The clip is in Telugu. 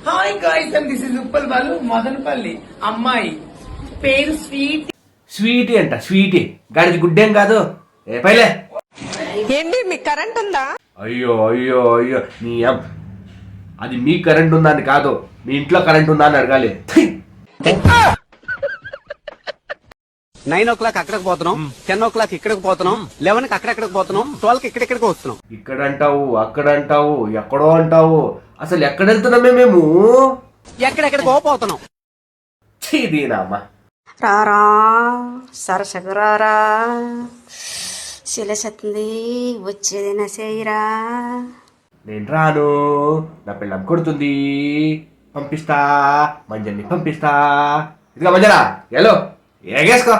Hi guys and this is Uppal Balu Madanapalle అమ్మాయి పేరు స్వీట్. స్వీటీ అంట స్వీటీ గాడిది గుడ్డేం కాదు. ఏ పైలే ఏంటి మీకు కరెంట్ ఉందా? అయ్యో అయ్యో అయ్యో అది మీ కరెంట్ ఉందా అని కాదు, మీ ఇంట్లో కరెంట్ ఉందా అని అడగాలి. 9 o'clock అక్కడికి పోతున్నాం, 10 o'clock ఇక్కడికి పోతున్నాం, 11 అక్కడెక్కడికి పోతున్నాం, 12 ఇక్కడికి వస్తున్నాం. ఇక్కడ అంటావు, అక్కడ అంటావు, ఎక్కడో అంటావు. అసలు ఎక్కడ వెళ్తున్నామే మేము? ఎక్కడెక్కడికో పోతున్నాం. దీనమ్మా రారా సరసగురారా శిలసత్తుంది వచ్చేది నసేయిరా. నేను రాను, నా పిల్లం కొడుతుంది, పంపిస్తా మంజన్ని పంపిస్తా. ఇదిగా మంజరా ఎలో ఏగేసుకో.